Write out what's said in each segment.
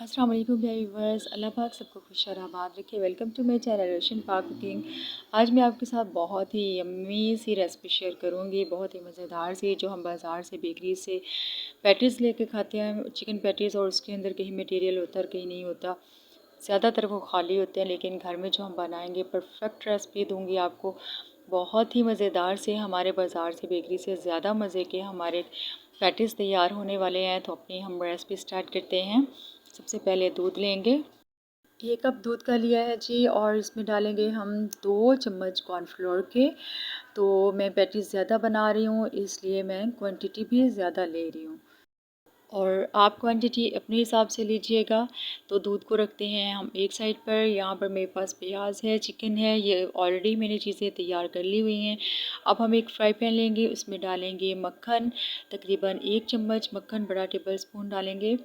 अस्सलाम वालेकुम व्यूअर्स, अल्लाह पाक सबको खुश और आबाद रखे। वेलकम टू माई चैनल रोशन पाक कुकिंग। आज मैं आपके साथ बहुत ही यम्मी सी रेसिपी शेयर करूंगी, बहुत ही मज़ेदार सी, जो हम बाज़ार से बेकरी से पैटीज़ लेके खाते हैं, चिकन पैटीज़, और उसके अंदर कहीं मटेरियल होता है और कहीं नहीं होता। ज़्यादातर वो खाली होते हैं, लेकिन घर में जो हम बनाएंगे परफेक्ट रेसिपी दूँगी आपको, बहुत ही मज़ेदार से, हमारे बाज़ार से बेकरी से ज़्यादा मज़े के हमारे पैटीज़ तैयार होने वाले हैं। तो अपनी हम रेसिपी स्टार्ट करते हैं। सबसे पहले दूध लेंगे, 1 कप दूध का लिया है जी, और इसमें डालेंगे हम 2 चम्मच कॉर्नफ्लोर के। तो मैं पैटीज़ ज़्यादा बना रही हूँ, इसलिए मैं क्वांटिटी भी ज़्यादा ले रही हूँ, और आप क्वांटिटी अपने हिसाब से लीजिएगा। तो दूध को रखते हैं हम एक साइड पर। यहाँ पर मेरे पास प्याज है, चिकन है, ये ऑलरेडी मैंने चीज़ें तैयार कर ली हुई हैं। अब हम एक फ्राई पैन लेंगे, उसमें डालेंगे मक्खन, तकरीबन 1 चम्मच मक्खन, बड़ा टेबल स्पून डालेंगे,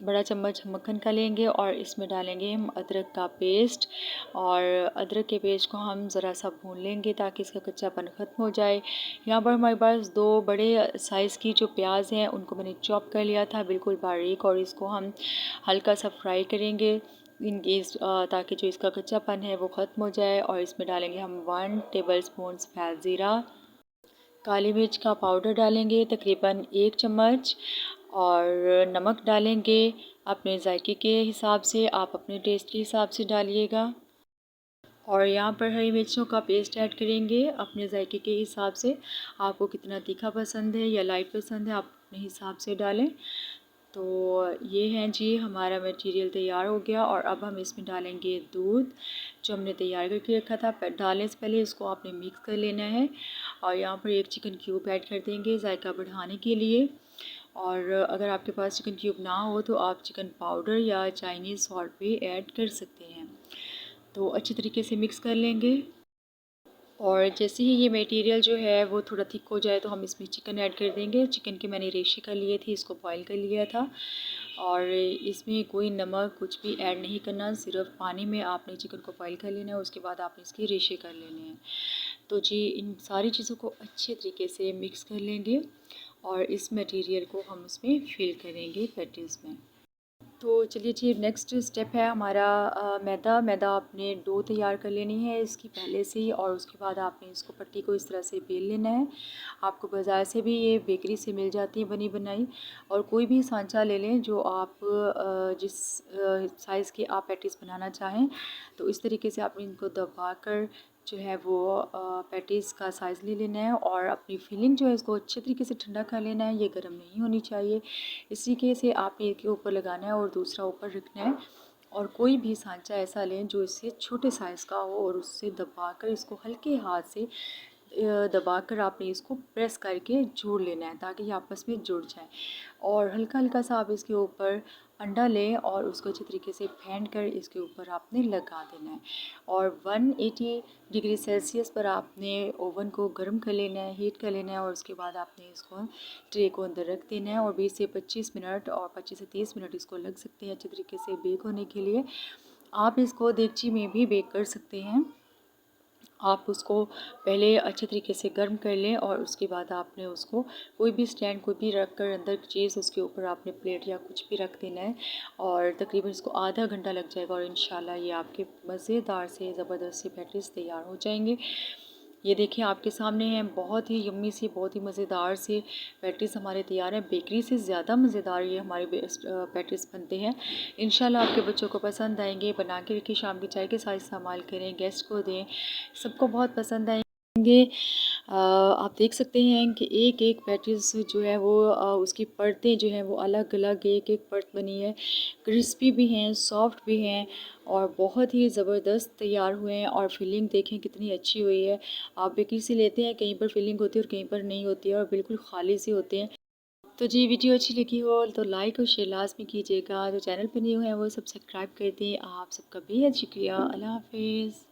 बड़ा चम्मच मक्खन का लेंगे, और इसमें डालेंगे हम अदरक का पेस्ट। और अदरक के पेस्ट को हम ज़रा सा भून लेंगे ताकि इसका कच्चापन ख़त्म हो जाए। यहाँ पर हमारे पास 2 बड़े साइज़ की जो प्याज हैं उनको मैंने चॉप कर लिया था बिल्कुल बारीक, और इसको हम हल्का सा फ्राई करेंगे ताकि जो इसका कच्चापन है वो ख़त्म हो जाए। और इसमें डालेंगे हम 1 टेबल स्पून सफ़ेद ज़ीरा, काली मिर्च का पाउडर डालेंगे तकरीबन 1 चम्मच, और नमक डालेंगे अपने जायके के हिसाब से, आप अपने टेस्ट के हिसाब से डालिएगा। और यहाँ पर हरी मिर्चों का पेस्ट ऐड करेंगे अपने जायके के हिसाब से, आपको कितना तीखा पसंद है या लाइट पसंद है आप अपने हिसाब से डालें। तो ये है जी, हमारा मटेरियल तैयार हो गया। और अब हम इसमें डालेंगे दूध जो हमने तैयार करके रखा था। डालने से पहले इसको आपने मिक्स कर लेना है, और यहाँ पर 1 चिकन क्यूब ऐड कर देंगे जायका बढ़ाने के लिए। और अगर आपके पास चिकन क्यूब ना हो तो आप चिकन पाउडर या चाइनीज़ सॉल्ट भी ऐड कर सकते हैं। तो अच्छी तरीके से मिक्स कर लेंगे, और जैसे ही ये मटेरियल जो है वो थोड़ा थिक हो जाए तो हम इसमें चिकन ऐड कर देंगे। चिकन के मैंने रेशे कर लिए थे, इसको बॉईल कर लिया था, और इसमें कोई नमक कुछ भी ऐड नहीं करना, सिर्फ पानी में आपने चिकन को बॉईल कर लेना है, उसके बाद आपने इसके रेशे कर लेने हैं। तो जी, इन सारी चीज़ों को अच्छे तरीके से मिक्स कर लेंगे, और इस मटेरियल को हम उसमें फिल करेंगे पैटीज़ में। तो चलिए जी, नेक्स्ट स्टेप है हमारा मैदा आपने डो तैयार कर लेनी है इसकी पहले से ही, और उसके बाद आपने इसको पट्टी को इस तरह से बेल लेना है। आपको बाज़ार से भी ये बेकरी से मिल जाती है बनी बनाई, और कोई भी सांचा ले लें जो आप जिस साइज़ की आप पैटीज़ बनाना चाहें। तो इस तरीके से आपने इनको दबा कर जो है वो पैटीज़ का साइज़ ले लेना है, और अपनी फिलिंग जो है इसको अच्छे तरीके से ठंडा कर लेना है, ये गर्म नहीं होनी चाहिए। इसी के से आपने एक के ऊपर लगाना है और दूसरा ऊपर रखना है। और कोई भी सांचा ऐसा लें जो इससे छोटे साइज़ का हो, और उससे दबाकर इसको हल्के हाथ से दबाकर आपने इसको प्रेस करके जोड़ लेना है ताकि ये आपस में जुड़ जाए। और हल्का हल्का सा आप इसके ऊपर अंडा लें और उसको अच्छे तरीके से फेंट कर इसके ऊपर आपने लगा देना है। और 180 डिग्री सेल्सियस पर आपने ओवन को गर्म कर लेना है, हीट कर लेना है, और उसके बाद आपने इसको ट्रे को अंदर रख देना है, और 20 से 25 मिनट और 25 से 30 मिनट इसको लग सकते हैं अच्छे तरीके से बेक होने के लिए। आप इसको देगची में भी बेक कर सकते हैं। आप उसको पहले अच्छे तरीके से गर्म कर लें, और उसके बाद आपने उसको कोई भी स्टैंड कोई भी रख कर अंदर चीज़ उसके ऊपर आपने प्लेट या कुछ भी रख देना है, और तकरीबन इसको आधा घंटा लग जाएगा, और इंशाल्लाह ये आपके मज़ेदार से ज़बरदस्त से पैटीज़ तैयार हो जाएंगे। ये देखिए आपके सामने हैं, बहुत ही यम्मी सी, बहुत ही मज़ेदार से पैटीज़ हमारे तैयार हैं। बेकरी से ज़्यादा मज़ेदार ये हमारे पैटीज़ बनते हैं। इंशाल्लाह आपके बच्चों को पसंद आएंगे। बना के रखिए, शाम की चाय के साथ इस्तेमाल करें, गेस्ट को दें, सबको बहुत पसंद आएंगे। आप देख सकते हैं कि एक एक पैटीज़ जो है वो उसकी परतें जो हैं वो अलग अलग एक एक परत बनी है, क्रिस्पी भी हैं, सॉफ्ट भी हैं, और बहुत ही ज़बरदस्त तैयार हुए हैं। और फिलिंग देखें कितनी अच्छी हुई है। आप बेकरी से लेते हैं, कहीं पर फिलिंग होती है और कहीं पर नहीं होती है, और बिल्कुल खाली से होते हैं। तो जी, वीडियो अच्छी लगी हो तो लाइक और शेयर लाजमी कीजिएगा। जो चैनल पर न्यू है वो सब सब्सक्राइब कर दें। आप सबका बेहद शुक्रिया। अल्लाह हाफिज़।